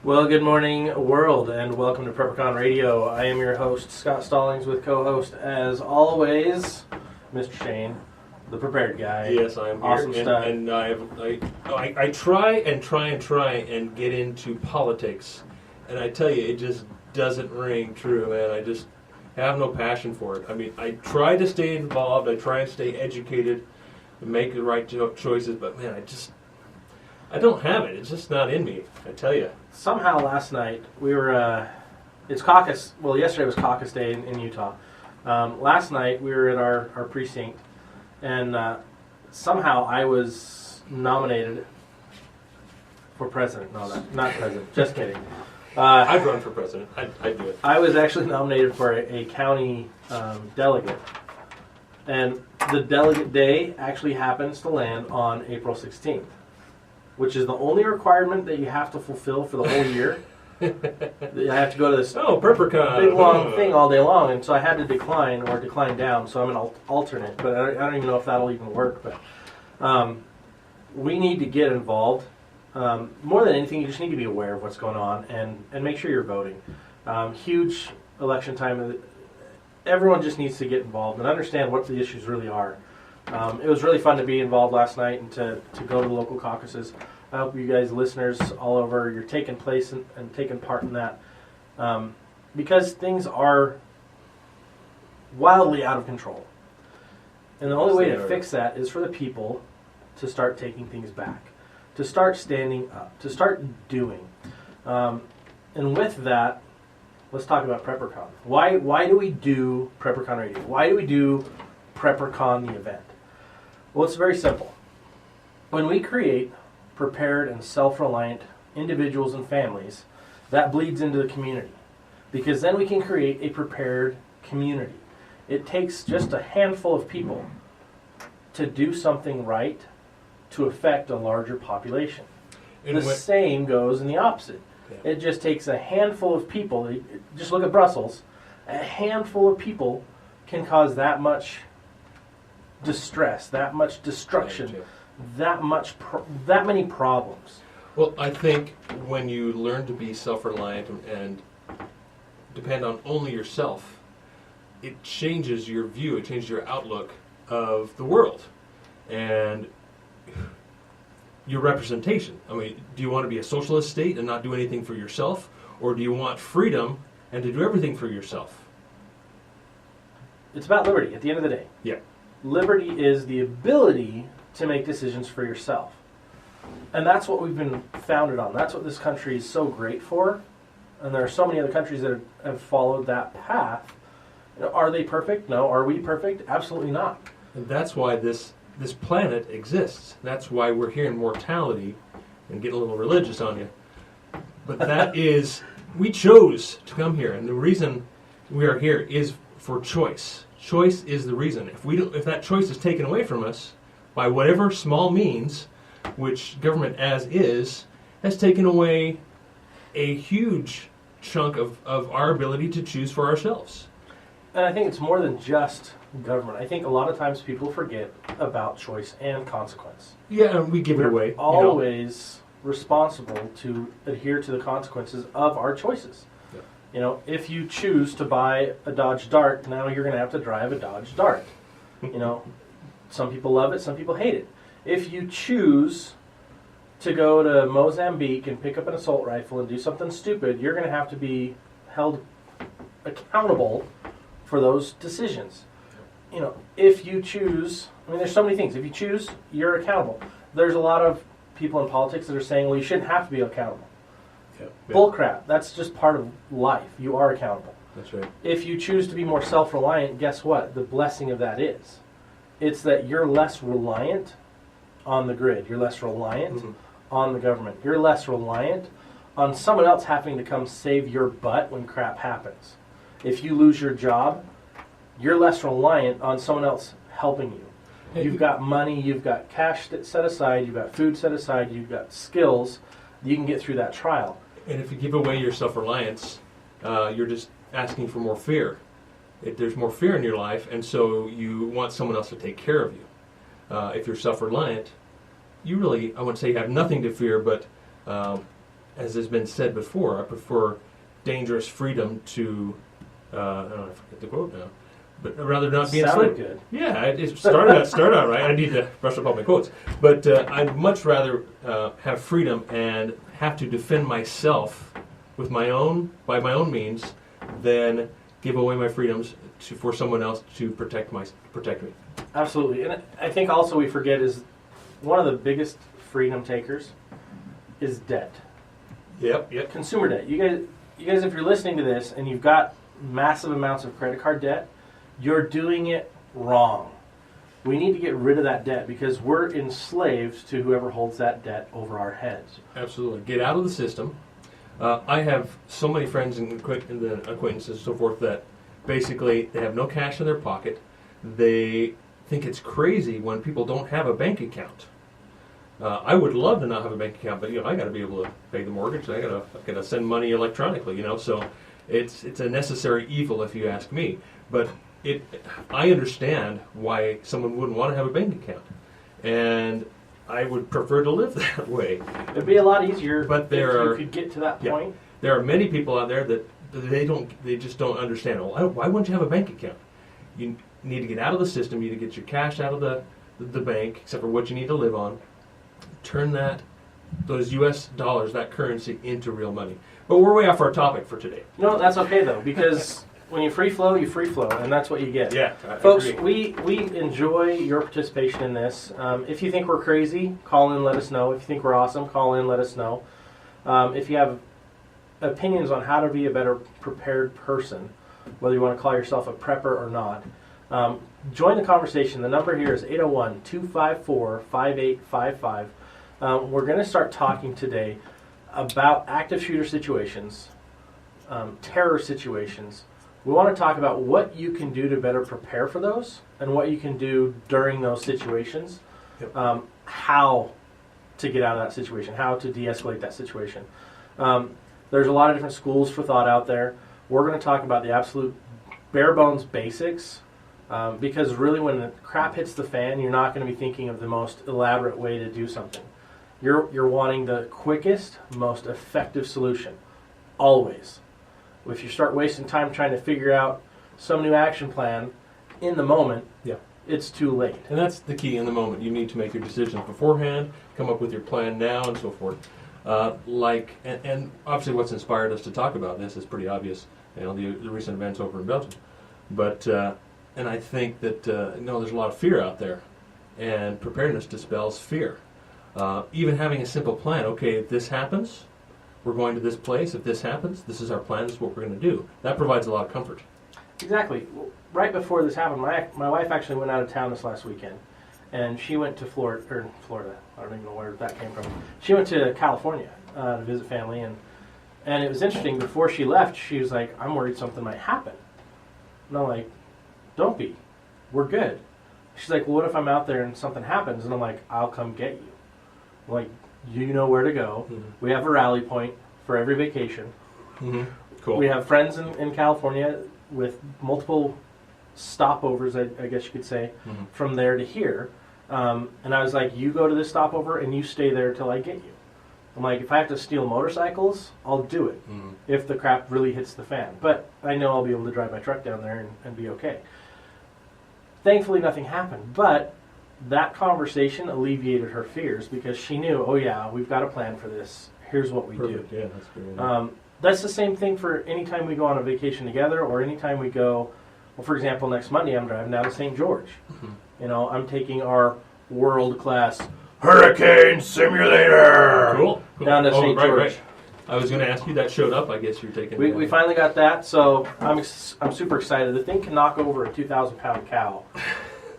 Well, good morning, world, and welcome to PrepperCon Radio. I am your host, Scott Stallings, with co-host, as always, Mr. Shane, the prepared guy. Yes, I am Awesome here, stuff. and I try and get into politics, and I tell you, it just doesn't ring true, man. I just have no passion for it. I mean, I try to stay involved, I try to stay educated, and make the right choices, but man, I don't have it. It's just not in me, I tell you. Somehow last night, we were, it's caucus, well, yesterday was caucus day in Utah. Last night, we were at our precinct, and somehow I was nominated for president. No, not president, just kidding. I'd run for president. I'd do it. I was actually nominated for a county delegate. And the delegate day actually happens to land on April 16th, which is the only requirement that you have to fulfill for the whole year. I have to go to this PrepperCon. big long thing all day long, and so I had to decline down, so I'm an alternate, but I don't even know if that'll even work. But we need to get involved. More than anything, you just need to be aware of what's going on and make sure you're voting. Huge election time. Everyone just needs to get involved and understand what the issues really are. It was really fun to be involved last night and to go to the local caucuses. I hope you guys, listeners all over, you're taking place and taking part in that. Because things are wildly out of control. And the only way to fix that is for the people to start taking things back, to start standing up, to start doing. And with that, let's talk about PrepperCon. Why do we do PrepperCon Radio? Why do we do PrepperCon, the event? Well, it's very simple. When we create prepared and self-reliant individuals and families, that bleeds into the community, because then we can create a prepared community. It takes just a handful of people to do something right to affect a larger population. And the same goes in the opposite. Yeah. It just takes a handful of people. Just look at Brussels. A handful of people can cause that much distress, that much destruction, that many problems. Well, I think when you learn to be self-reliant and depend on only yourself, it changes your view, it changes your outlook of the world and your representation. I mean, do you want to be a socialist state and not do anything for yourself, or do you want freedom and to do everything for yourself? It's about liberty at the end of the day. Yeah. Liberty is the ability to make decisions for yourself. And that's what we've been founded on. That's what this country is so great for. And there are so many other countries that have followed that path. Are they perfect? No. Are we perfect? Absolutely not. And that's why this planet exists. That's why we're here in mortality, and getting a little religious on you. But that is, we chose to come here, and the reason we are here is for choice. Choice is the reason. If that choice is taken away from us by whatever small means, which government as is, has taken away a huge chunk of our ability to choose for ourselves. And I think it's more than just government. I think a lot of times people forget about choice and consequence. Yeah, and we give it away. Always responsible to adhere to the consequences of our choices. Yeah. If you choose to buy a Dodge Dart, now you're going to have to drive a Dodge Dart. Some people love it, some people hate it. If you choose to go to Mozambique and pick up an assault rifle and do something stupid, you're going to have to be held accountable for those decisions. If you choose, there's so many things. If you choose, you're accountable. There's a lot of people in politics that are saying, well, you shouldn't have to be accountable. Yeah. Bullcrap. That's just part of life. You are accountable. That's right. If you choose to be more self-reliant, guess what? The blessing of that is, it's that you're less reliant on the grid. You're less reliant on the government. You're less reliant on someone else having to come save your butt when crap happens. If you lose your job, you're less reliant on someone else helping you. You've got money, you've got cash set aside, you've got food set aside, you've got skills, you can get through that trial. And if you give away your self-reliance, you're just asking for more fear. There's more fear in your life, and so you want someone else to take care of you. If you're self-reliant, you really, I wouldn't say you have nothing to fear, but as has been said before, I prefer dangerous freedom to, I don't know, I forget the quote now, but I'd rather not be enslaved. Good. Yeah, it started out right. I need to brush up all my quotes. But I'd much rather have freedom and have to defend myself by my own means than give away my freedoms for someone else to protect me. Absolutely. And I think also we forget is one of the biggest freedom takers is debt. Yep. Consumer debt. You guys, if you're listening to this and you've got massive amounts of credit card debt, you're doing it wrong. We need to get rid of that debt because we're enslaved to whoever holds that debt over our heads. Absolutely. Get out of the system. I have so many friends and acquaintances and so forth that basically they have no cash in their pocket. They think it's crazy when people don't have a bank account. I would love to not have a bank account, but I got to be able to pay the mortgage. I got to send money electronically. So it's a necessary evil if you ask me. But I understand why someone wouldn't want to have a bank account, and I would prefer to live that way. It'd be a lot easier, but if you could get to that point. There are many people out there that they just don't understand. Well, why wouldn't you have a bank account? You need to get out of the system. You need to get your cash out of the bank, except for what you need to live on. Turn those U.S. dollars, that currency, into real money. But we're way off our topic for today. No, that's okay though, because when you free flow, and that's what you get. Yeah, folks, we enjoy your participation in this. If you think we're crazy, call in, let us know. If you think we're awesome, call in, let us know. If you have opinions on how to be a better prepared person, whether you want to call yourself a prepper or not, join the conversation. The number here is 801-254-5855. We're going to start talking today about active shooter situations, terror situations. We want to talk about what you can do to better prepare for those and what you can do during those situations, how to get out of that situation, how to de-escalate that situation. There's a lot of different schools for thought out there. We're going to talk about the absolute bare bones basics because really when the crap hits the fan, you're not going to be thinking of the most elaborate way to do something. You're wanting the quickest, most effective solution, always. If you start wasting time trying to figure out some new action plan in the moment, it's too late. And that's the key in the moment. You need to make your decisions beforehand, come up with your plan now, and so forth. And obviously what's inspired us to talk about this is pretty obvious, the recent events over in Belgium. But, and I think that, there's a lot of fear out there, and preparedness dispels fear. Even having a simple plan, okay, if this happens, we're going to this place. If this happens, this is our plan. This is what we're going to do. That provides a lot of comfort. Exactly. Right before this happened, my wife actually went out of town this last weekend, and she went to Florida. I don't even know where that came from. She went to California to visit family, and it was interesting. Before she left, she was like, "I'm worried something might happen." And I'm like, "Don't be. We're good." She's like, "Well, what if I'm out there and something happens?" And I'm like, "I'll come get you." I'm like, you know where to go. Mm-hmm. We have a rally point for every vacation. Mm-hmm. Cool. We have friends in California with multiple stopovers, I guess you could say, from there to here. And I was like, you go to this stopover and you stay there till I get you. I'm like, if I have to steal motorcycles, I'll do it if the crap really hits the fan. But I know I'll be able to drive my truck down there and be okay. Thankfully, nothing happened. But that conversation alleviated her fears because she knew, oh yeah, we've got a plan for this. Here's what we do. Yeah, that's great. That's the same thing for any time we go on a vacation together or any time we go, well, for example, next Monday I'm driving down to St. George. I'm taking our world-class Hurricane Simulator down to St. George. Right. I was going to ask you, that showed up. I guess you're taking we finally got that, so I'm super excited. The thing can knock over a 2,000-pound cow.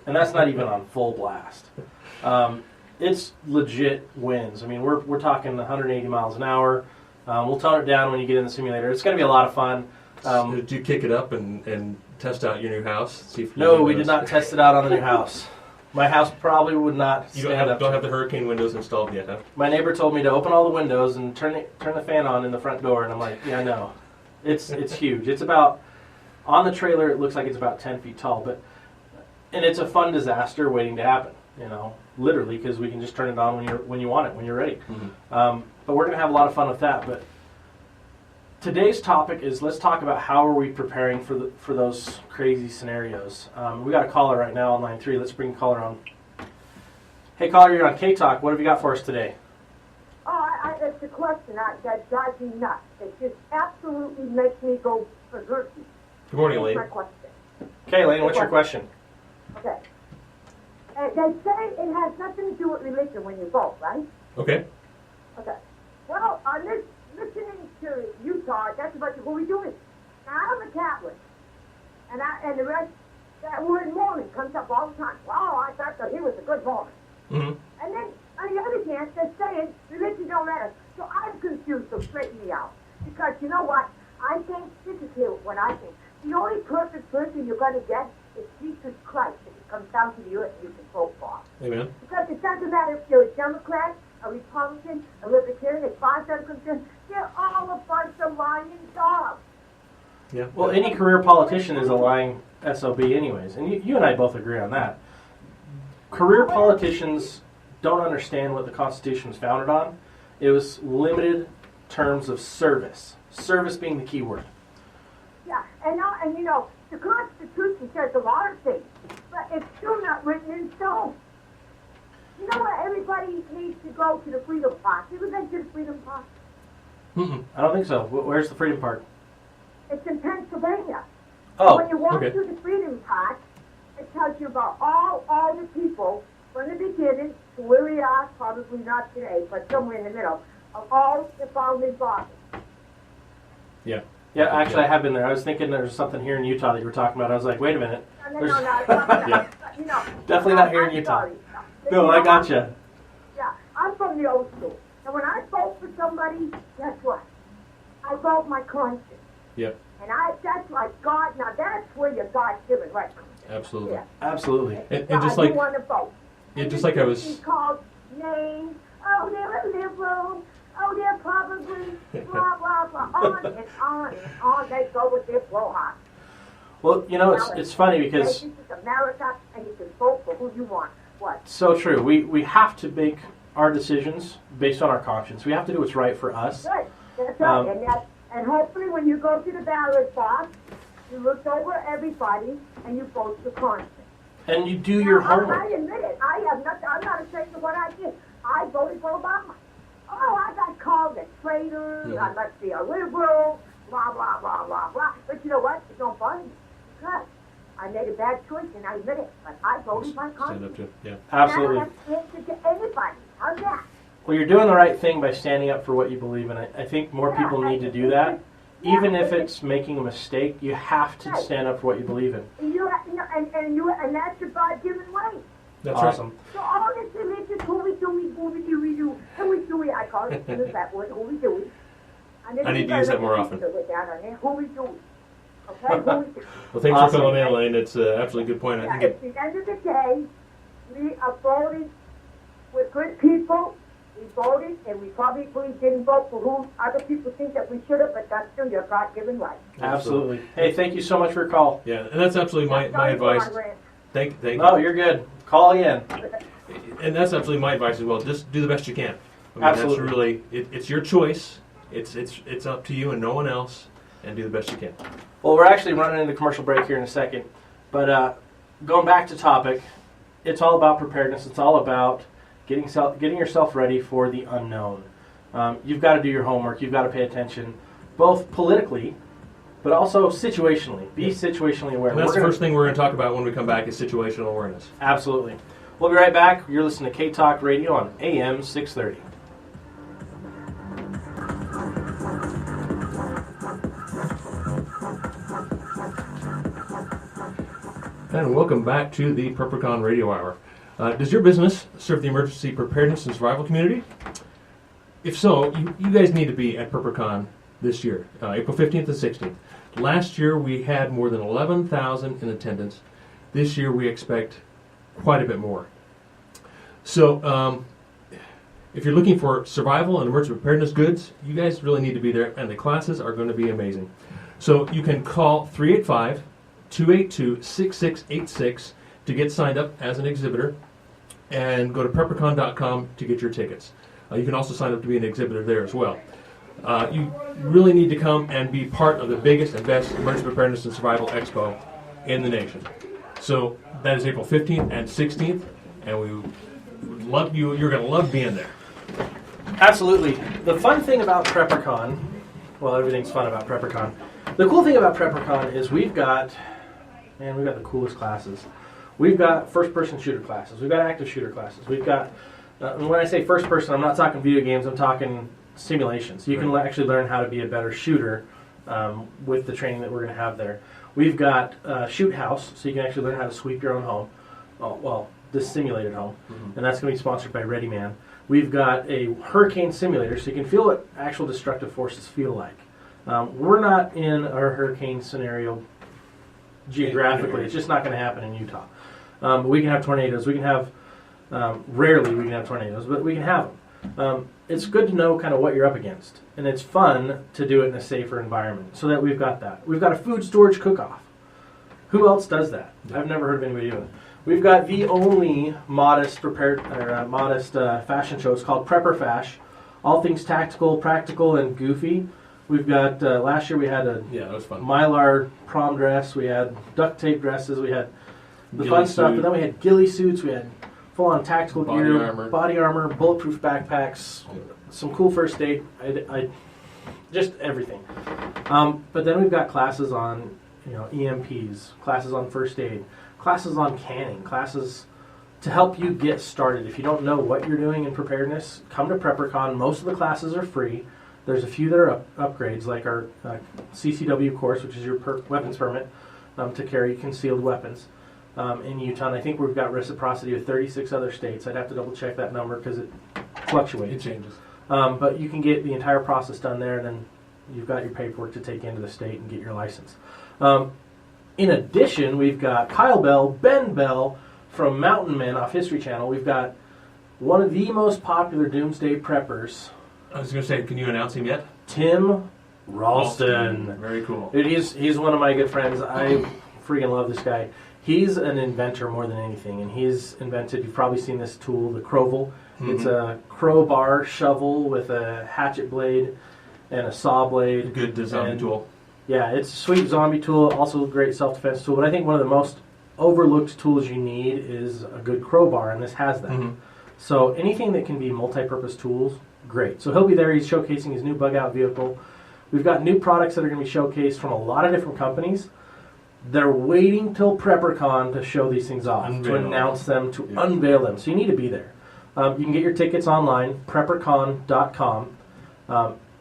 And that's not even on full blast. It's legit winds. I mean, we're talking 180 miles an hour. We'll tone it down when you get in the simulator. It's going to be a lot of fun. Did you kick it up and test out your new house? See if no, we did not test it out on the new house. My house probably would not stand up. You don't have the hurricane windows installed yet, huh? My neighbor told me to open all the windows and turn the fan on in the front door, and I'm like, yeah, no. It's huge. It's about, on the trailer, it looks like it's about 10 feet tall, and it's a fun disaster waiting to happen, literally, because we can just turn it on when you want it, when you're ready. but we're going to have a lot of fun with that. But today's topic is, let's talk about how are we preparing for those crazy scenarios. We got a caller right now on line 3. Let's bring the caller on. Hey, caller, you're on K-Talk. What have you got for us today? It's a question that drives me nuts. It just absolutely makes me go berserk. Good morning, Elaine. That's my question. Okay, Elaine, what's your question? Okay. They say it has nothing to do with religion when you vote, right? Okay. Okay. Well, on this listening to Utah, that's about who we doing. Now, I'm a Catholic, and the rest, that word Mormon comes up all the time. Wow, I thought that he was a good Mormon. Mm-hmm. And then, on the other hand, they're saying religion don't matter. So I'm confused, so straighten me out. Because you know what? I think, this is here what I think. The only perfect person you're going to get is Jesus Christ if it comes down to the earth and you can vote for. Amen. Because it doesn't matter if you're a Democrat, a Republican, a Libertarian, as far as I'm concerned, they're all a bunch of lying dogs. Yeah. Well, any career politician is a lying SOB anyways, and you and I both agree on that. Career politicians don't understand what the Constitution was founded on. It was limited terms of service. Service being the key word. Yeah, and you know, the Constitution says a lot of things, but it's still not written in stone. You know what? Everybody needs to go to the Freedom Park. You ever been to the Freedom Park? Mm-mm. I don't think so. Where's the Freedom Park? It's in Pennsylvania. Oh, When you walk okay. through the Freedom Park, it tells you about all the people from the beginning to where we are, probably not today, but somewhere in the middle, of all the founding fathers. Yeah. yeah, actually I have been there. I was thinking there was something here in Utah that you were talking about. I was like, wait a minute. No, There's- Yeah. You know, Definitely not here in I'm Utah. sorry. No, I gotcha. Yeah, I'm from the old school. And when I vote for somebody, guess what? I vote my conscience. Yep. And that's like God. Now that's where your God-given right comes in. Absolutely. Yeah. Absolutely. And So just I like do want to vote. yeah, And just this like I was. is called names. Oh, they're a liberal. Oh, they're probably blah blah blah. On and on and on they go with their blowhard. Well, you know, it's funny because This is America, and you can vote for who you want. What? so true. We have to make our decisions based on our conscience. We have to do what's right for us. Good. That's right. Um, And hopefully when you go to the ballot box, you look over everybody and you vote your conscience. And you do your Now, homework. I admit it. I'm not ashamed of what I did. I voted for Obama. Oh, I got called a traitor. Mhm. I must be a liberal. Blah, blah, blah, blah, blah. But you know what? It don't bother me. Because I made a bad choice and I admit it. But I voted my Stand conscience. up to yeah. Absolutely. And I don't have to answer to anybody. How's that? Well, you're doing the right thing by standing up for what you believe in. I think more Yeah, people need to do that. Even if it's making a mistake, you have to stand up for what you believe in. And that's your God-given right. That's Awesome. So all this religious hooey-dooey, I call it, use that word, hooey-dooey. I need to use that more often. Hooey-dooey. Okay, hooey-dooey. Well, thanks Awesome. for calling in, Elaine. It's an absolutely good point. I Yeah, think it, at the end of the day, we are voting with good people. We voted, and we probably didn't vote for who other people think that we should have, but that's still your God-given right. Absolutely. Hey, thank you so much for your call. yeah, and that's absolutely my Sorry for advice. rant. Thank No, you're good. Call again. And that's absolutely my advice as well. Just do the best you can. I mean, Absolutely. That's really it's your choice. It's up to you and no one else. And do the best you can. Well, we're actually running into commercial break here in a second. But going back to topic, it's all about preparedness. It's all about getting yourself ready for the unknown. You've got to do your homework. You've got to pay attention, both politically, but also situationally. Be situationally aware. And that's We're the gonna- first thing we're going to talk about when we come back is situational awareness. Absolutely. We'll be right back. You're listening to K-Talk Radio on AM 630. And welcome back to the Preppercon Radio Hour. Does your business serve the emergency preparedness and survival community? If so, you guys need to be at Preppercon this year, April 15th and 16th. Last year we had more than 11,000 in attendance. This year we expect quite a bit more. So if you're looking for survival and emergency preparedness goods, you guys really need to be there, and the classes are going to be amazing. So you can call 385-282-6686 to get signed up as an exhibitor, and go to preppercon.com to get your tickets. You can also sign up to be an exhibitor there as well. You really need to come and be part of the biggest and best emergency preparedness and survival expo in the nation. So that is April 15th and 16th, and we would love you. You're going to love being there. Absolutely. The fun thing about PrepperCon, well, everything's fun about PrepperCon. The cool thing about PrepperCon is we've got the coolest classes. We've got first-person shooter classes. We've got active shooter classes. We've got, and when I say first-person, I'm not talking video games. I'm talking simulations. You can actually learn how to be a better shooter with the training that we're going to have there. We've got Shoot House, so you can actually learn how to sweep your own home. Well, this simulated home, and that's going to be sponsored by ReadyMan. We've got a hurricane simulator, so you can feel what actual destructive forces feel like. We're not in a hurricane scenario geographically. It's just not going to happen in Utah. We can have tornadoes. We can have, rarely we can have tornadoes, but we can have them. It's good to know kind of what you're up against, and it's fun to do it in a safer environment, so that we've got that. We've got a food storage cook-off. Who else does that? I've never heard of anybody doing it. We've got the only modest fashion show. It's called Prepper Fash. All things tactical, practical, and goofy. We've got, last year we had a that was fun. Mylar prom dress. We had duct tape dresses. We had the Ghillie fun stuff. suit. But then we had ghillie suits. We had full-on tactical Body gear, armor. body armor, bulletproof backpacks, some cool first aid. I just everything. But then we've got classes on, EMPs, classes on first aid, classes on canning, classes to help you get started. If you don't know what you're doing in preparedness, come to PrepperCon. Most of the classes are free. There's a few that are upgrades, like our CCW course, which is your weapons permit to carry concealed weapons in Utah. And I think we've got reciprocity with 36 other states. I'd have to double check that number because it fluctuates. It changes. But you can get the entire process done there, and then you've got your paperwork to take into the state and get your license. In addition, we've got Kyle Bell, Ben Bell from Mountain Men off History Channel. We've got one of the most popular doomsday preppers. I was going to say, can you announce him yet? Tim Ralston. Very cool. Dude, he's one of my good friends. I freaking love this guy. He's an inventor more than anything, and he's invented, you've probably seen this tool, the Crovel. It's a crowbar shovel with a hatchet blade and a saw blade. Good design tool. Yeah, it's a sweet zombie tool, also a great self-defense tool, but I think one of the most overlooked tools you need is a good crowbar, and this has that. So anything that can be multi-purpose tools, great. So he'll be there. He's showcasing his new bug-out vehicle. We've got new products that are going to be showcased from a lot of different companies. They're waiting till PrepperCon to show these things off, to announce them, to unveil them. So you need to be there. You can get your tickets online, preppercon.com.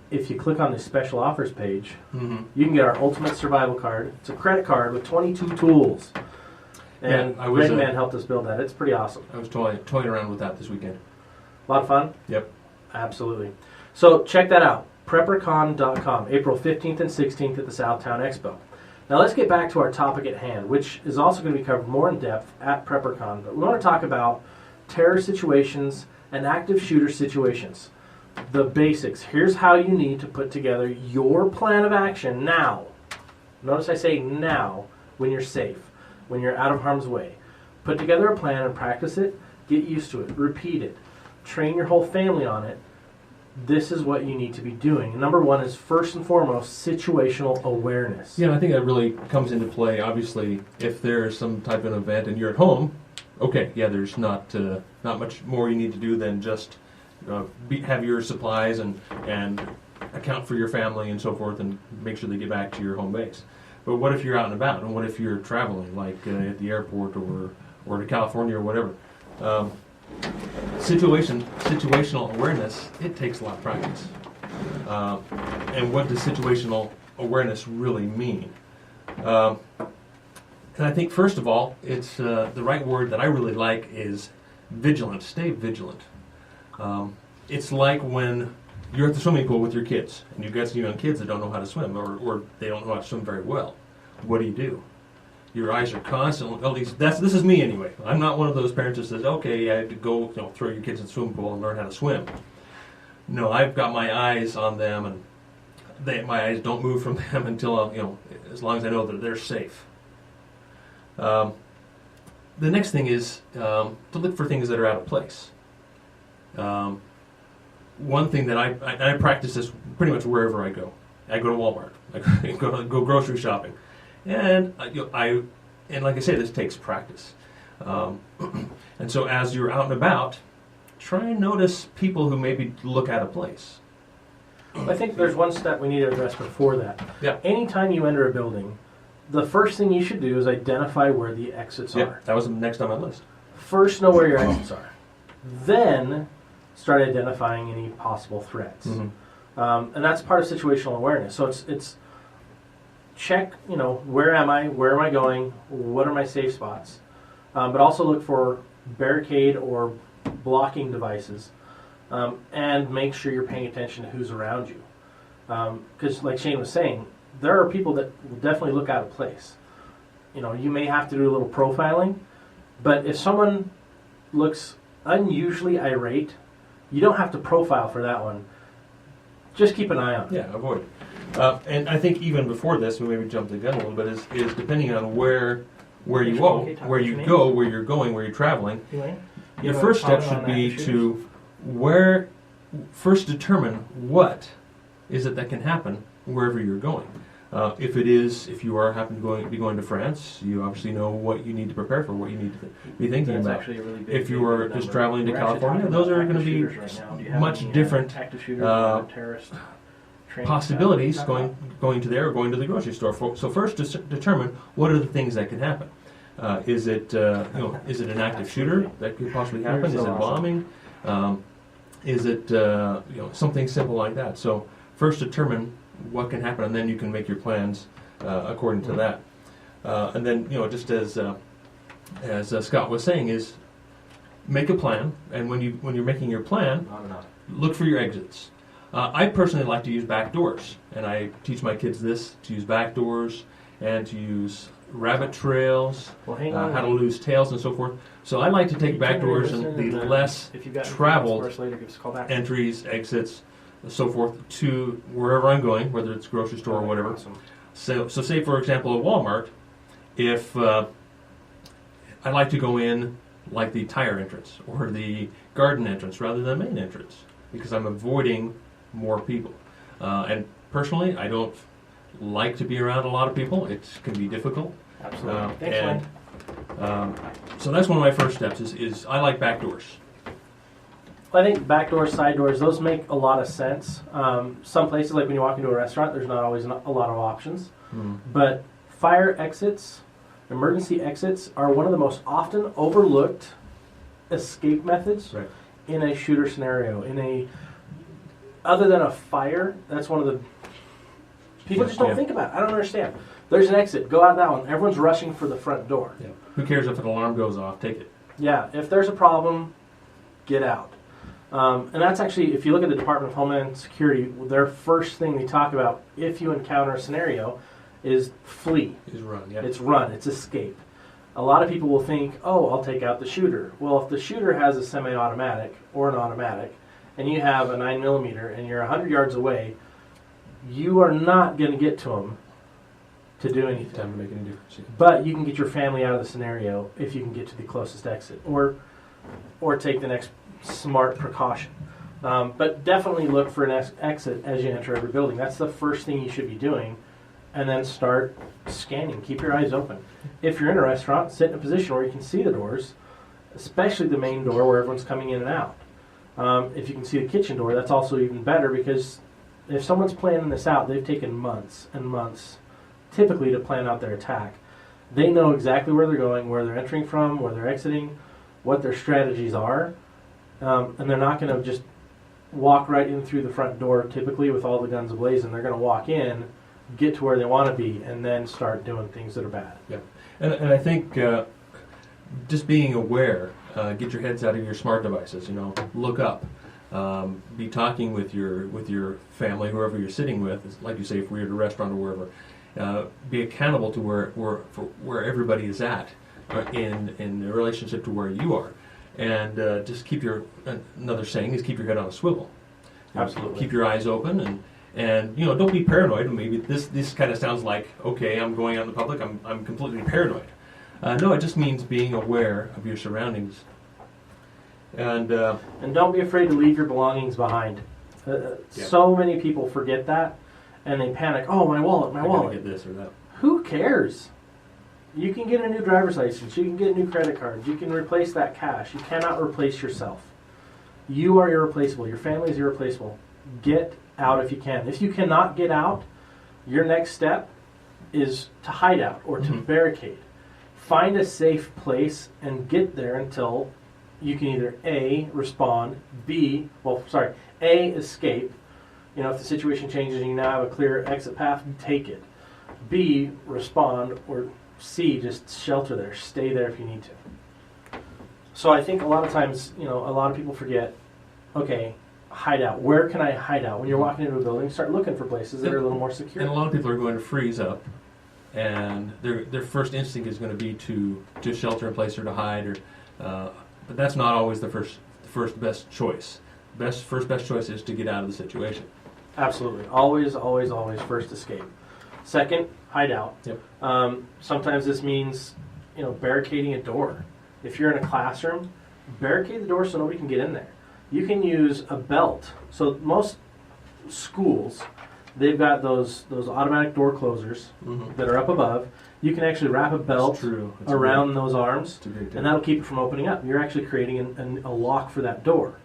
If you click on the special offers page, you can get our Ultimate Survival Card. It's a credit card with 22 tools. And ReadyMan helped us build that. It's pretty awesome. I was toying around with that this weekend. A lot of fun? Yep. Absolutely. So check that out, preppercon.com, April 15th and 16th at the Southtown Expo. Now let's get back to our topic at hand, which is also going to be covered more in depth at PrepperCon. But we want to talk about terror situations and active shooter situations. The basics. Here's how you need to put together your plan of action now. Notice I say now, when you're safe, when you're out of harm's way. Put together a plan and practice it. Get used to it. Repeat it. Train your whole family on it. This is what you need to be doing. Number one is, first and foremost, situational awareness. Yeah, I think that really comes into play. Obviously, if there's some type of event and you're at home, okay, yeah, there's not much more you need to do than just have your supplies and account for your family and so forth, and make sure they get back to your home base. But what if you're out and about, and what if you're traveling, like at the airport or to California or whatever? Situational awareness, it takes a lot of practice. And what does situational awareness really mean? And I think, first of all, it's the right word that I really like is vigilant. Stay vigilant. It's like when you're at the swimming pool with your kids, and you've got some young kids that don't know how to swim, or they don't know how to swim very well. What do? Your eyes are constantly, at least this is me anyway. I'm not one of those parents that says, okay, I have to go throw your kids in the swimming pool and learn how to swim. No, I've got my eyes on them, and my eyes don't move from them until, as long as I know that they're safe. The next thing is to look for things that are out of place. one thing that I practice this pretty much wherever I go. I go to Walmart. I go grocery shopping, and and like I say, this takes practice. And so as you're out and about, try and notice people who maybe look out of place. I think there's one step we need to address before that. Yeah. Anytime you enter a building, the first thing you should do is identify where the exits Yeah, are. that was next on my list. First, know where your exits are. Then, start identifying any possible threats. Mm-hmm. And that's part of situational awareness. So it's check, where am I? Where am I going? What are my safe spots? But also look for barricade or blocking devices. And make sure you're paying attention to who's around you. Because like Shane was saying, there are people that will definitely look out of place. You may have to do a little profiling, but if someone looks unusually irate, you don't have to profile for that one. Just keep an eye on it. Yeah, avoid it. And I think even before this, we maybe jumped the gun a little bit, is depending on where you go, where you're going, where you're traveling. Your first step should be to first determine what is it that can happen wherever you're going. If you happen to be going to France, you obviously know what you need to prepare for, what you need to be thinking That's about. actually a really big If you are just traveling to California, those are going to be much different possibilities going to there or going to the grocery store. So first, determine what are the things that can happen. Is it an active shooter that could possibly happen? Is it bombing? Is it something simple like that? So first determine what can happen, and then you can make your plans according to that. And then just as Scott was saying, is make a plan, and when you're making your plan, look for your exits. I personally like to use back doors, and I teach my kids to use back doors and to use rabbit trails, how to lose tails and so forth. So I like to take back doors and the less traveled entries, exits, and so forth to wherever I'm going, whether it's grocery store or whatever. Awesome. So say for example at Walmart, if I like to go in like the tire entrance or the garden entrance rather than the main entrance because I'm avoiding more people. And personally, I don't like to be around a lot of people. It can be difficult. Absolutely. Thanks, and so that's one of my first steps is I like back doors. I think back doors, side doors, those make a lot of sense. Some places, like when you walk into a restaurant, there's not always a lot of options. But fire exits, emergency exits are one of the most often overlooked escape methods in a shooter scenario. Other than a fire, that's one of the... People just don't think about it. I don't understand. There's an exit. Go out that one. Everyone's rushing for the front door. Yeah. Who cares if an alarm goes off? Take it. Yeah. If there's a problem, get out. And that's actually, if you look at the Department of Homeland Security, their first thing they talk about if you encounter a scenario is flee. Is run, yeah. It's run. It's escape. A lot of people will think, I'll take out the shooter. Well, if the shooter has a semi-automatic or an automatic, and you have a 9mm and you're 100 yards away, you are not going to get to them to do anything. Time to make any difference. Yeah. But you can get your family out of the scenario if you can get to the closest exit, or take the next smart precaution. But definitely look for an exit as you enter every building. That's the first thing you should be doing, and then start scanning. Keep your eyes open. If you're in a restaurant, sit in a position where you can see the doors, especially the main door where everyone's coming in and out. If you can see the kitchen door, that's also even better, because if someone's planning this out, they've taken months and months typically to plan out their attack. They know exactly where they're going, where they're entering from, where they're exiting, what their strategies are, and they're not going to just walk right in through the front door typically with all the guns ablazing. They're going to walk in, get to where they want to be, and then start doing things that are bad. Yeah, and I think just being aware, get your heads out of your smart devices. Look up, be talking with your family, whoever you're sitting with. Like you say, if we're at a restaurant or wherever, be accountable to where everybody is at in relationship to where you are, and just keep another saying is keep your head on a swivel. Absolutely. Keep your eyes open and don't be paranoid. Maybe this kind of sounds like, okay, I'm going out in the public, I'm completely paranoid. No, it just means being aware of your surroundings. And don't be afraid to leave your belongings behind. So many people forget that, and they panic. Oh, my wallet, my wallet. Get this or that. Who cares? You can get a new driver's license. You can get new credit cards. You can replace that cash. You cannot replace yourself. You are irreplaceable. Your family is irreplaceable. Get out if you can. If you cannot get out, your next step is to hide out or to barricade. Find a safe place and get there until you can either A, respond, B, A, escape. You know, if the situation changes and you now have a clear exit path, take it. B, respond, or C, just shelter there. Stay there if you need to. So I think a lot of times, you know, a lot of people forget, okay, hide out. Where can I hide out? When you're walking into a building, start looking for places that are a little more secure. And a lot of people are going to freeze up, and their first instinct is going to be to shelter in place or to hide, but that's not always the first best choice. First best choice is to get out of the situation. Absolutely. Always, always, always first escape. Second, hide out. Yep. Sometimes this means, you know, barricading a door. If you're in a classroom, barricade the door so nobody can get in there. You can use a belt. So most schools, they've got those automatic door closers that are up above. You can actually wrap a belt around those arms, and that'll keep it from opening up. You're actually creating a lock for that door.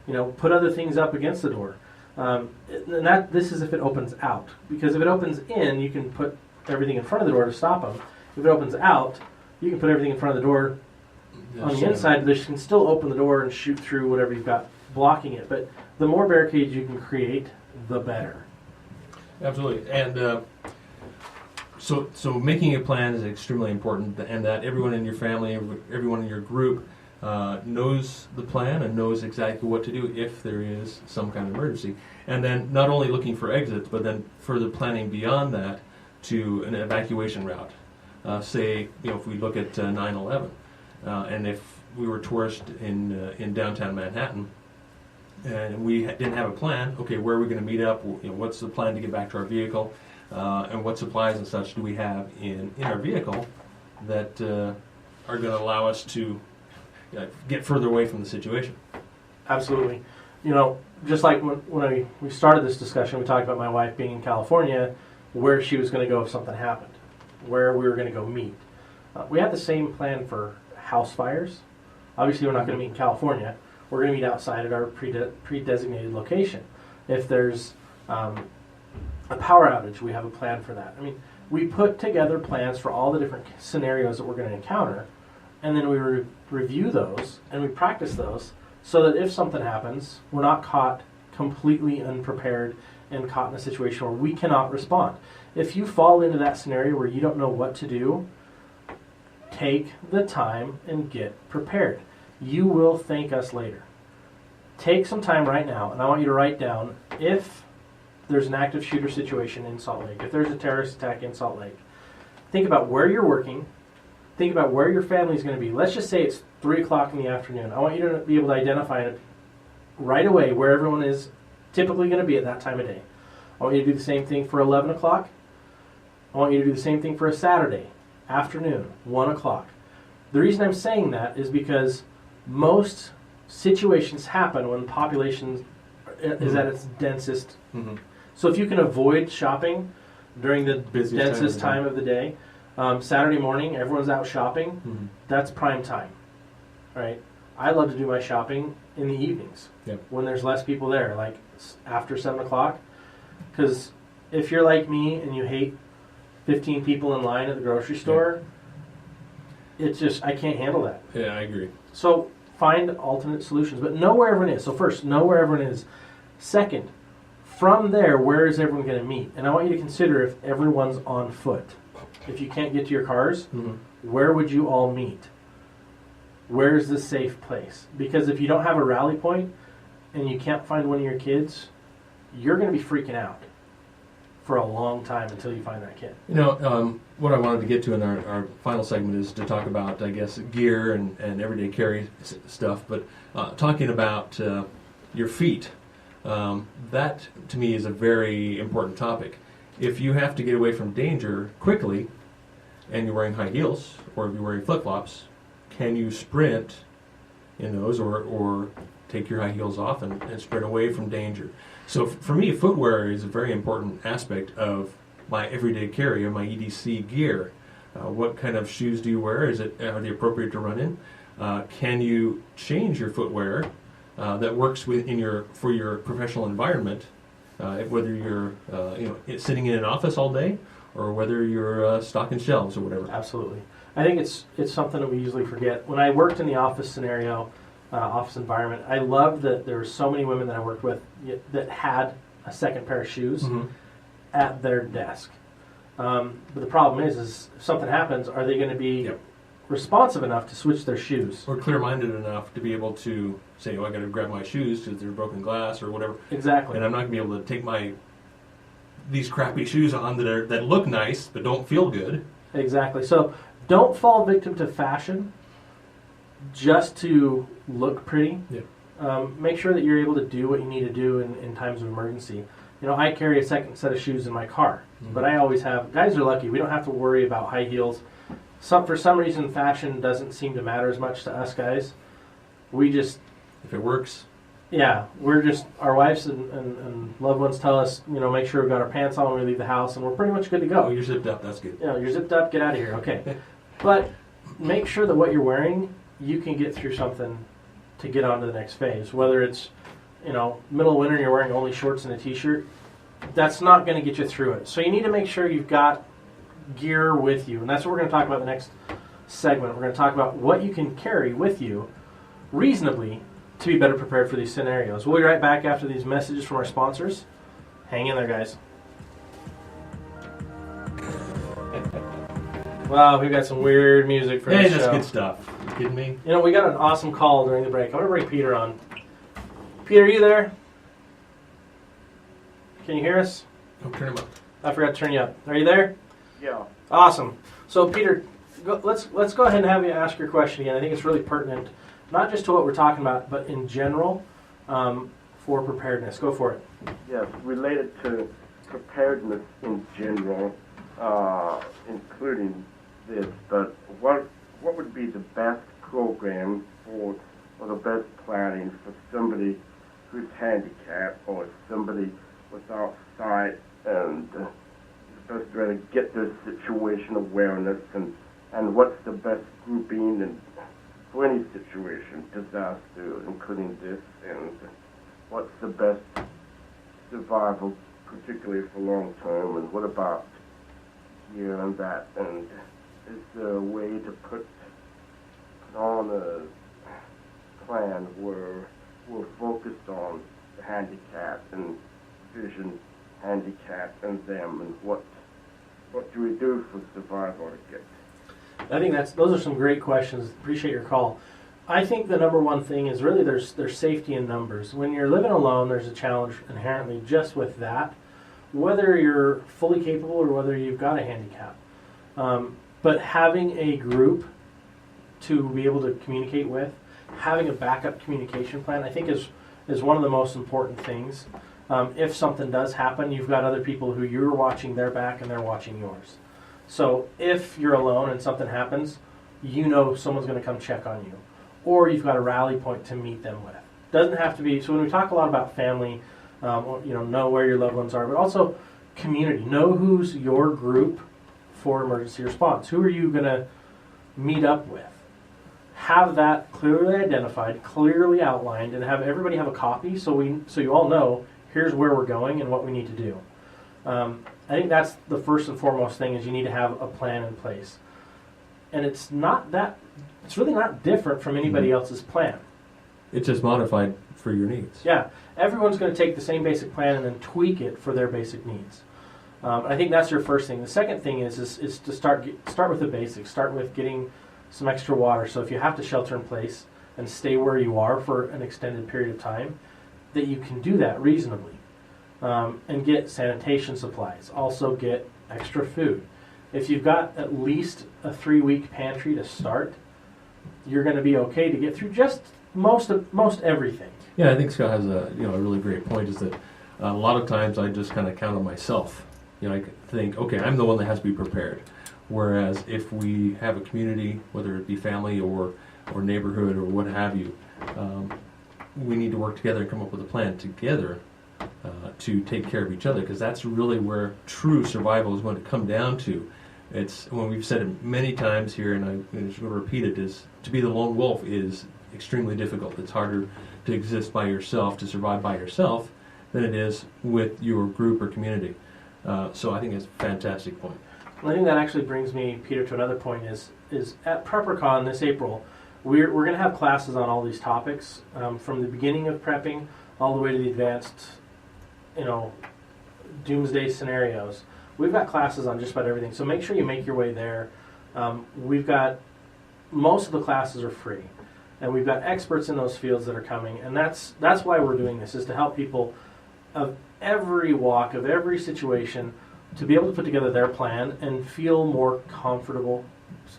You know, put other things up against the door. And this is if it opens out. Because if it opens in, you can put everything in front of the door to stop them. If it opens out, you can put everything in front of the door on the inside. They can still open the door and shoot through whatever you've got blocking it. But the more barricades you can create, the better. Absolutely. And so making a plan is extremely important, and that everyone in your family, everyone in your group knows the plan and knows exactly what to do if there is some kind of emergency. And then not only looking for exits, but then further planning beyond that to an evacuation route. Say, you know, if we look at 9/11, and if we were tourists in downtown Manhattan, and we didn't have a plan, okay, where are we going to meet up? You know, what's the plan to get back to our vehicle? And what supplies and such do we have in our vehicle that are going to allow us to get further away from the situation? Absolutely. You know, just like when we started this discussion, we talked about my wife being in California, where she was going to go if something happened, where we were going to go meet. We had the same plan for house fires. Obviously, we're not going to meet in California. We're going to meet outside at our pre-designated location. If there's a power outage, we have a plan for that. I mean, we put together plans for all the different scenarios that we're going to encounter, and then we review those and we practice those so that if something happens, we're not caught completely unprepared and caught in a situation where we cannot respond. If you fall into that scenario where you don't know what to do, take the time and get prepared. You will thank us later. Take some time right now, and I want you to write down if there's an active shooter situation in Salt Lake, if there's a terrorist attack in Salt Lake. Think about where you're working. Think about where your family's going to be. Let's just say it's 3 o'clock in the afternoon. I want you to be able to identify it right away where everyone is typically going to be at that time of day. I want you to do the same thing for 11 o'clock. I want you to do the same thing for a Saturday afternoon, 1 o'clock. The reason I'm saying that is because most situations happen when the population is at its densest. So if you can avoid shopping during the densest time of the day, Saturday morning, everyone's out shopping, that's prime time, right? I love to do my shopping in the evenings when there's less people there, like after 7 o'clock, because if you're like me and you hate 15 people in line at the grocery store, it's just, I can't handle that. Yeah, I agree. So find alternate solutions, but know where everyone is. So first, know where everyone is. Second, from there, where is everyone going to meet? And I want you to consider if everyone's on foot. If you can't get to your cars, where would you all meet? Where's the safe place? Because if you don't have a rally point and you can't find one of your kids, you're going to be freaking out for a long time until you find that kid. You know, what I wanted to get to in our final segment is to talk about, I guess, gear and everyday carry stuff, but talking about your feet, that to me is a very important topic. If you have to get away from danger quickly and you're wearing high heels or if you're wearing flip-flops, can you sprint in those or take your high heels off and spread away from danger. So for me, footwear is a very important aspect of my everyday carry of my EDC gear. What kind of shoes do you wear? Are they appropriate to run in? Can you change your footwear that works for your professional environment, whether you're sitting in an office all day or whether you're stocking shelves or whatever? Absolutely. I think it's something that we usually forget. When I worked in the office scenario, office environment, I loved that there were so many women that I worked with that had a second pair of shoes at their desk. But the problem is if something happens, are they going to be responsive enough to switch their shoes? Or clear-minded enough to be able to say, I got to grab my shoes because they're broken glass or whatever. Exactly. And I'm not going to be able to take these crappy shoes on that look nice but don't feel good. Exactly. So don't fall victim to fashion just to look pretty. Yeah. Make sure that you're able to do what you need to do in times of emergency. I carry a second set of shoes in my car, but I always have. Guys are lucky. We don't have to worry about high heels. For some reason, fashion doesn't seem to matter as much to us guys. We just... If it works. Yeah, we're just... Our wives and loved ones tell us, make sure we've got our pants on when we leave the house, and we're pretty much good to go. Oh, you're zipped up. That's good. You're zipped up. Get out of here. Okay. But make sure that what you're wearing, you can get through something to get on to the next phase. Whether it's, middle of winter and you're wearing only shorts and a t-shirt, that's not going to get you through it. So you need to make sure you've got gear with you. And that's what we're going to talk about in the next segment. We're going to talk about what you can carry with you reasonably to be better prepared for these scenarios. We'll be right back after these messages from our sponsors. Hang in there, guys. Wow, we've got some weird music for this show. That's good stuff. You kidding me? We got an awesome call during the break. I'm going to bring Peter on. Peter, are you there? Can you hear us? Oh, turn him up. I forgot to turn you up. Are you there? Yeah. Awesome. So, Peter, let's go ahead and have you ask your question again. I think it's really pertinent, not just to what we're talking about, but in general for preparedness. Go for it. Yes, related to preparedness in general, including this, but what would be the best program or the best planning for somebody who's handicapped or somebody without sight and supposed to really get their situation awareness and what's the best grouping and for any situation, disaster, including this, and what's the best survival, particularly for long term, and what about here and that, and is there a way to put on a plan where we're focused on the handicap and vision handicap and them, and what do we do for survival to get? I think those are some great questions. Appreciate your call. I think the number one thing is really there's safety in numbers. When you're living alone, there's a challenge inherently just with that, whether you're fully capable or whether you've got a handicap. But having a group to be able to communicate with, having a backup communication plan, I think is one of the most important things. If something does happen, you've got other people who you're watching their back and they're watching yours. So if you're alone and something happens, someone's going to come check on you. Or you've got a rally point to meet them with. Doesn't have to be, so when we talk a lot about family, know where your loved ones are, but also community. Know who's your group for emergency response. Who are you going to meet up with? Have that clearly identified, clearly outlined, and have everybody have a copy so you all know here's where we're going and what we need to do. I think that's the first and foremost thing is you need to have a plan in place. And it's really not different from anybody else's plan. It's just modified for your needs. Yeah. Everyone's going to take the same basic plan and then tweak it for their basic needs. I think that's your first thing. The second thing is to start with the basics. Start with getting some extra water. So if you have to shelter in place and stay where you are for an extended period of time, that you can do that reasonably. And get sanitation supplies. Also get extra food. If you've got at least a 3-week pantry to start, you're going to be okay to get through just most everything. Yeah, I think Scott has a really great point. Is that a lot of times I just kind of count on myself. I think, okay, I'm the one that has to be prepared. Whereas if we have a community, whether it be family or neighborhood or what have you, we need to work together and come up with a plan together to take care of each other, because that's really where true survival is going to come down to. It's when we've said it many times here, and I'm just going to repeat it, is to be the lone wolf is extremely difficult. It's harder to exist by yourself, to survive by yourself, than it is with your group or community. So I think it's a fantastic point. I think that actually brings me, Peter, to another point is at PrepperCon this April, we're going to have classes on all these topics, from the beginning of prepping all the way to the advanced, doomsday scenarios. We've got classes on just about everything, so make sure you make your way there. We've got, most of the classes are free, and we've got experts in those fields that are coming, and that's why we're doing this, is to help people of every walk, of every situation, to be able to put together their plan and feel more comfortable. It's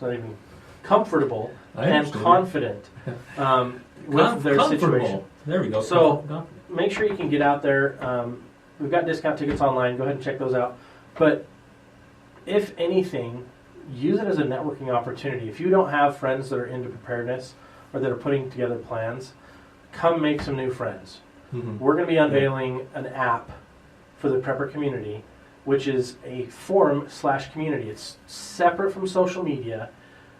not even comfortable and confident with their situation. There we go. So make sure you can get out there. We've got discount tickets online. Go ahead and check those out. But if anything, use it as a networking opportunity. If you don't have friends that are into preparedness or that are putting together plans, come make some new friends. Mm-hmm. We're going to be unveiling an app for the prepper community, which is a forum/community. It's separate from social media.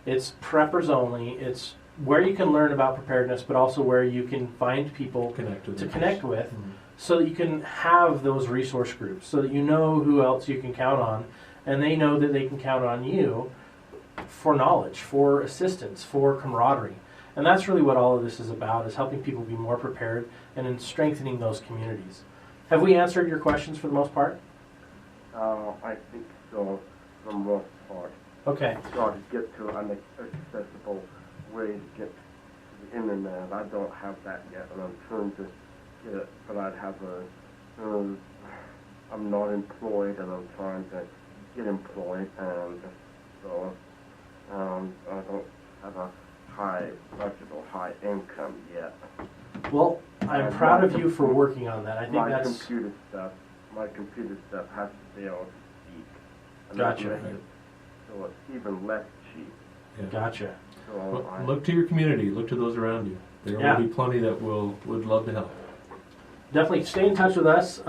It's preppers only. It's where you can learn about preparedness, but also where you can find people to connect with, mm-hmm. so that you can have those resource groups, so that you know who else you can count on, and they know that they can count on you for knowledge, for assistance, for camaraderie. And that's really what all of this is about, is helping people be more prepared and in strengthening those communities. Have we answered your questions for the most part? I think so, for the most part. Okay. So to get to an accessible way to get to the internet, I don't have that yet, and I'm trying to get it, but I'd have I'm not employed, and I'm trying to get employed, and so I don't have a high budget or high income yet. Well, I'm proud of you for working on that. I think my computer stuff has to be able to speak. And gotcha. That makes it so it's even less cheap. Yeah. Gotcha. So well, look to your community. Look to those around you. There will be plenty that would love to help. Definitely stay in touch with us.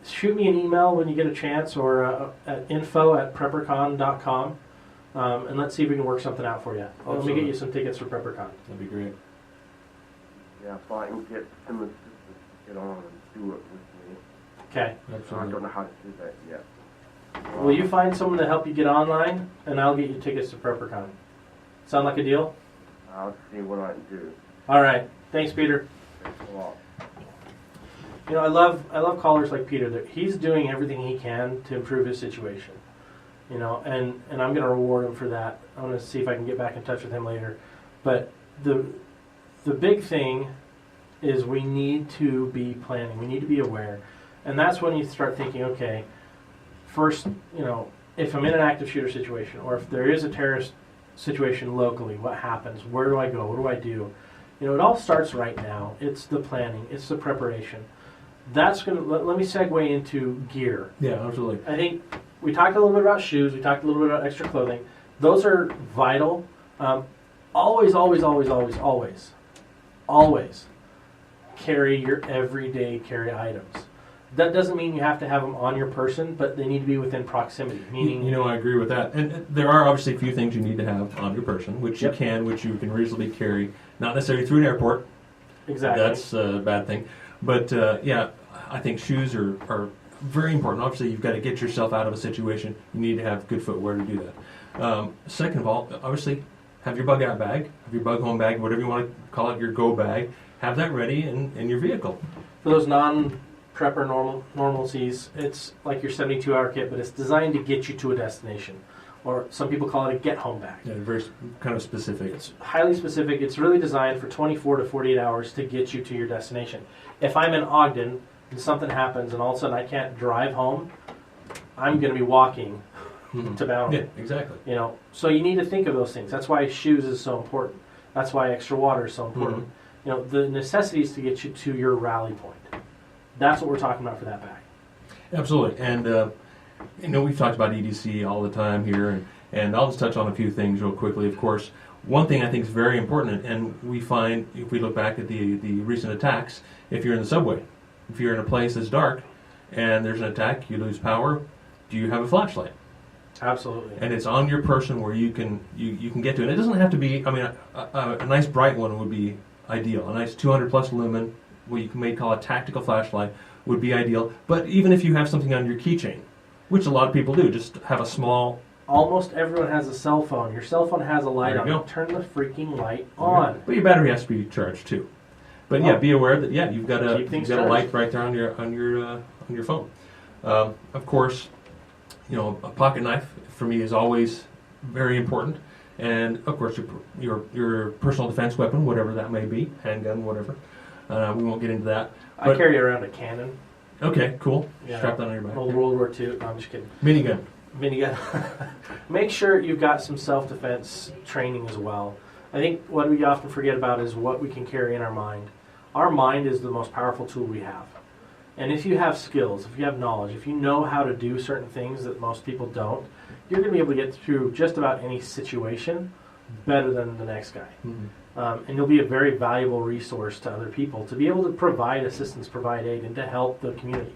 Shoot me an email when you get a chance, or at info@preppercon.com, and let's see if we can work something out for you. Let me get you some tickets for PrepperCon. That'd be great. Yeah, if I can get some assistance to get on and do it with me. Okay. Absolutely. I don't know how to do that yet. Will you find someone to help you get online, and I'll get you tickets to PrepperCon? Sound like a deal? I'll see what I can do. All right. Thanks, Peter. Thanks a lot. I love callers like Peter. He's doing everything he can to improve his situation. And I'm going to reward him for that. I'm going to see if I can get back in touch with him later. But the big thing is we need to be planning. We need to be aware. And that's when you start thinking, okay, first, if I'm in an active shooter situation, or if there is a terrorist situation locally, what happens? Where do I go? What do I do? It all starts right now. It's the planning. It's the preparation. That's going to, let me segue into gear. Yeah, absolutely. I think we talked a little bit about shoes. We talked a little bit about extra clothing. Those are vital. Always carry your everyday carry items. That doesn't mean you have to have them on your person, but they need to be within proximity. Meaning, I agree with that. And there are obviously a few things you need to have on your person, which yep. which you can reasonably carry, not necessarily through an airport. Exactly. That's a bad thing. But I think shoes are very important. Obviously, you've got to get yourself out of a situation. You need to have good footwear to do that. Second of all, obviously, have your bug out bag, have your bug home bag, whatever you want to call it, your go bag. Have that ready in your vehicle. For those non-prepper normalcies, it's like your 72-hour kit, but it's designed to get you to a destination. Or some people call it a get-home bag. Yeah, very kind of specific. It's highly specific. It's really designed for 24 to 48 hours to get you to your destination. If I'm in Ogden and something happens and all of a sudden I can't drive home, I'm going to be walking to Bounty. Yeah, exactly. So you need to think of those things. That's why shoes is so important. That's why extra water is so important. The necessities to get you to your rally point. That's what we're talking about for that bag. Absolutely. And we've talked about EDC all the time here, and I'll just touch on a few things real quickly. Of course, one thing I think is very important, and we find if we look back at the recent attacks, if you're in the subway, if you're in a place that's dark, and there's an attack, you lose power, do you have a flashlight? Absolutely. And it's on your person where you can get to it. And it doesn't have to be, I mean, a nice bright one would be ideal. A nice 200 plus lumen, what you may call a tactical flashlight, would be ideal. But even if you have something on your keychain, which a lot of people do, just have a small... Almost everyone has a cell phone. Your cell phone has a light on it. Turn the freaking light on. But your battery has to be charged too. But yeah, be aware that you've got a light right there on your phone. Of course, a pocket knife for me is always very important, and of course your personal defense weapon, whatever that may be, handgun, whatever. We won't get into that. I carry around a cannon. Okay, cool. Yeah. Strap that on your back. Old World War II. No, I'm just kidding. Minigun. Make sure you've got some self-defense training as well. I think what we often forget about is what we can carry in our mind. Our mind is the most powerful tool we have. And if you have skills, if you have knowledge, if you know how to do certain things that most people don't, you're going to be able to get through just about any situation better than the next guy. Mm-hmm. And you'll be a very valuable resource to other people to be able to provide assistance, provide aid, and to help the community.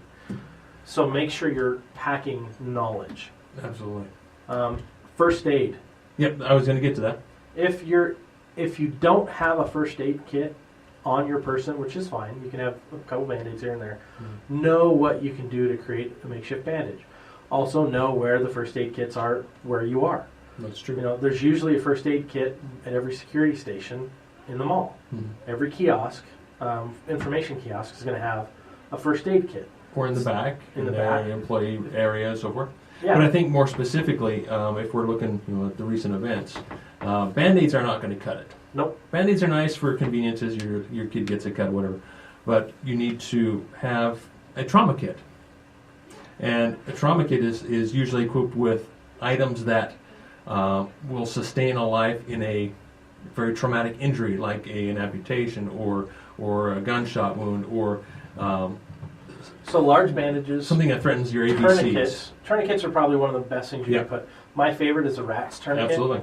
So make sure you're packing knowledge. Absolutely. First aid. Yep, I was going to get to that. If you don't have a first aid kit on your person, which is fine, you can have a couple band-aids here and there. Mm-hmm. Know what you can do to create a makeshift bandage. Also know where the first aid kits are where you are. That's true. There's usually a first aid kit at every security station in the mall. Mm-hmm. Every kiosk, information kiosk, is going to have a first aid kit. Or in the back, in the back, employee area, and so forth. Yeah. But I think more specifically, if we're looking at the recent events, Band-Aids are not going to cut it. Nope. Band-Aids are nice for conveniences. Your kid gets a cut, whatever. But you need to have a trauma kit. And a trauma kit is usually equipped with items that will sustain a life in a very traumatic injury, like an amputation or a gunshot wound or... So large bandages. Something that threatens your ABCs. Tourniquets are probably one of the best things you can put. My favorite is a RATS tourniquet. Absolutely.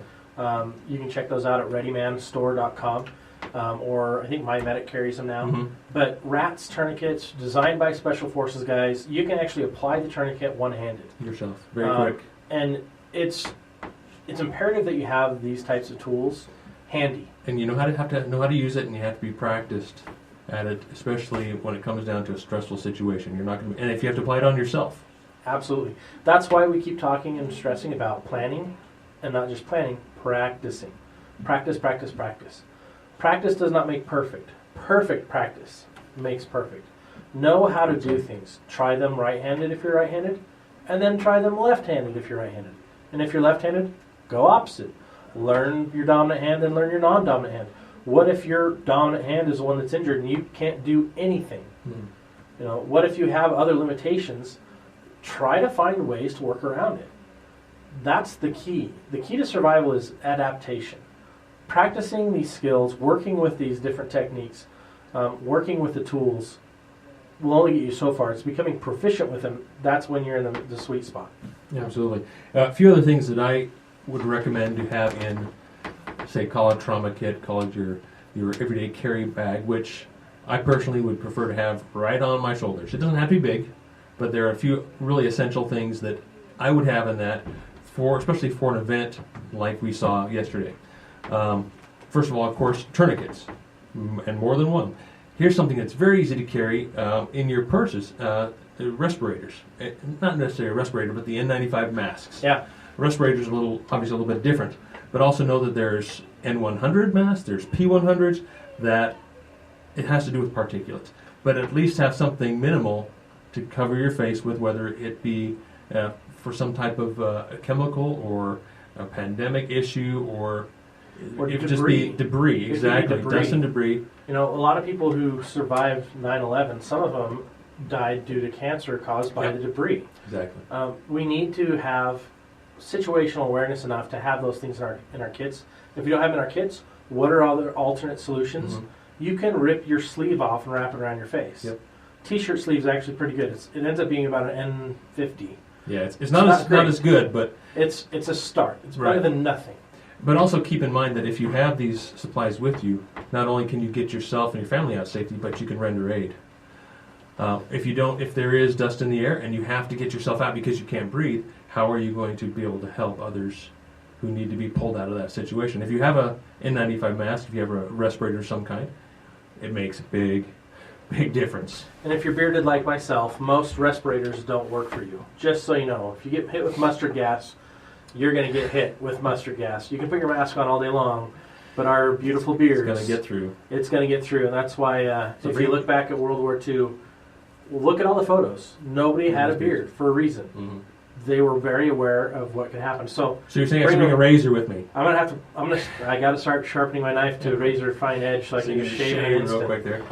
You can check those out at readymanstore.com. Or I think MyMedic carries them now. Mm-hmm. But RATS tourniquets, designed by Special Forces guys, you can actually apply the tourniquet one-handed. Yourself. Very quick. And it's imperative that you have these types of tools handy. And you know how to use it, and you have to be practiced at it, especially when it comes down to a stressful situation. You're not going to, and if you have to apply it on yourself. Absolutely. That's why we keep talking and stressing about planning, and not just planning, practicing. Practice, practice, practice. Practice does not make perfect. Perfect practice makes perfect. Know how to do things. Try them right-handed if you're right-handed, and then try them left-handed if you're right-handed. And if you're left-handed, go opposite. Learn your dominant hand and learn your non-dominant hand. What if your dominant hand is the one that's injured and you can't do anything? What if you have other limitations? Try to find ways to work around it. That's the key. The key to survival is adaptation. Practicing these skills, working with these different techniques, working with the tools will only get you so far. It's becoming proficient with them. That's when you're in the sweet spot. Yeah, absolutely. A few other things that I would recommend to have in, say, call it trauma kit, call it your everyday carry bag, which I personally would prefer to have right on my shoulders. It doesn't have to be big, but there are a few really essential things that I would have in that, especially for an event like we saw yesterday. First of all, of course, tourniquets, and more than one. Here's something that's very easy to carry in your purses, respirators. Not necessarily a respirator, but the N95 masks. Yeah. Respirators are obviously a little bit different, but also know that there's N100 masks, there's P100s, that it has to do with particulates. But at least have something minimal to cover your face with, whether it be for some type of a chemical or a pandemic issue or it could just be debris. Exactly, dust and debris. A lot of people who survived 9/11, some of them died due to cancer caused by the debris. Exactly. We need to have situational awareness enough to have those things in our kits. If you don't have them in our kits, what are other alternate solutions? Mm-hmm. You can rip your sleeve off and wrap it around your face. Yep. T-shirt sleeve is actually pretty good. It ends up being about an N50. Yeah, it's not as good, but it's a start. It's better than nothing. But also keep in mind that if you have these supplies with you, not only can you get yourself and your family out safely, but you can render aid. If there is dust in the air and you have to get yourself out because you can't breathe, how are you going to be able to help others who need to be pulled out of that situation? If you have a N95 mask, if you have a respirator of some kind, it makes a big difference. And if you're bearded like myself, most respirators don't work for you. Just so you know, if you get hit with mustard gas, you're going to get hit with mustard gas. You can put your mask on all day long, but our beautiful beards... It's going to get through. It's going to get through, and that's why if you look back at World War II, look at all the photos. Nobody had a beard for a reason. Mm-hmm. They were very aware of what could happen. So you're saying I should bring a razor with me? I got to start sharpening my knife to a razor fine edge so I can just shave it real quick there.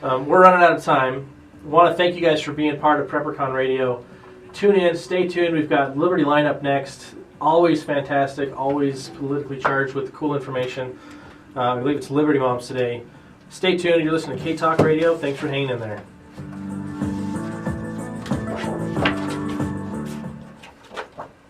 We're running out of time. I want to thank you guys for being part of PrepperCon Radio. Tune in, stay tuned. We've got Liberty Lineup next. Always fantastic, always politically charged with cool information. I believe it's Liberty Moms today. Stay tuned. You're listening to K-Talk Radio. Thanks for hanging in there.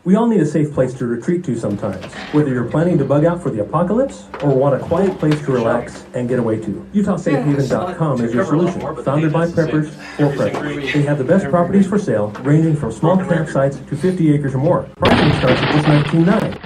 We all need a safe place to retreat to sometimes, whether you're planning to bug out for the apocalypse or want a quiet place to relax and get away to. UtahSafeHaven.com is your solution, founded by preppers for preppers. They have the best properties for sale, ranging from small campsites to 50 acres or more. Pricing starts at just $19.9.